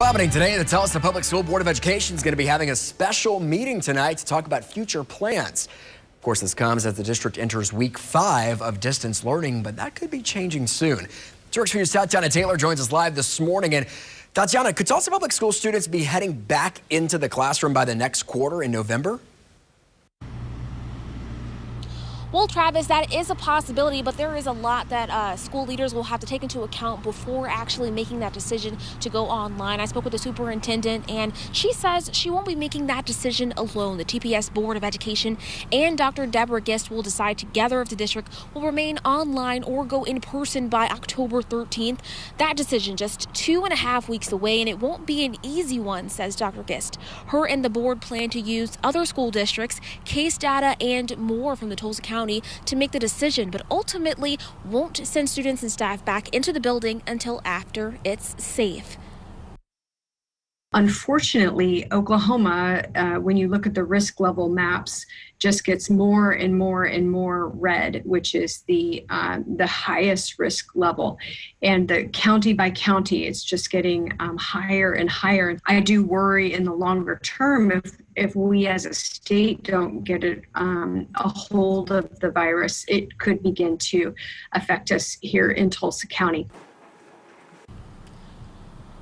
Happening today, the Tulsa Public School Board of Education is going to be having a special meeting tonight to talk about future plans. Of course, this comes as the district enters week 5 of distance learning, but that could be changing soon. Works for you, Tatiana Taylor joins us live this morning. And Tatiana, could Tulsa Public School students be heading back into the classroom by the next quarter in November? Well, Travis, that is a possibility, but there is a lot that school leaders will have to take into account before actually making that decision to go online. I spoke with the superintendent, and she says she won't be making that decision alone. The TPS Board of Education and Dr. Deborah Gist will decide together if the district will remain online or go in person by October 13th. That decision just 2.5 weeks away, and it won't be an easy one, says Dr. Gist. Her and the board plan to use other school districts, case data, and more from the Tulsa County to make the decision, but ultimately won't send students and staff back into the building until after it's safe. Unfortunately, Oklahoma, when you look at the risk level maps, just gets more and more and more red, which is the highest risk level. And the county by county, it's just getting higher and higher. I do worry in the longer term if we as a state don't get a hold of the virus, it could begin to affect us here in Tulsa County.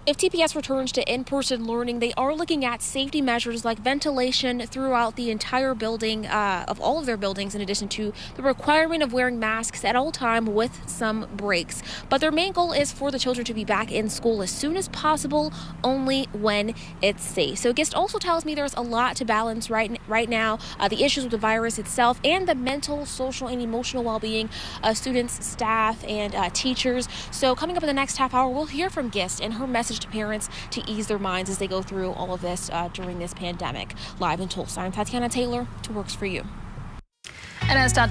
If TPS returns to in-person learning, they are looking at safety measures like ventilation throughout the entire building, of all of their buildings, in addition to the requirement of wearing masks at all time with some breaks. But their main goal is for the children to be back in school as soon as possible, only when it's safe. So Gist also tells me there's a lot to balance right now, the issues with the virus itself and the mental, social, and emotional well-being of students, staff, and teachers. So coming up in the next half hour, we'll hear from Gist and her message to parents to ease their minds as they go through all of this during this pandemic. Live in Tulsa, I'm Tatiana Taylor to Works for You. And as Tatiana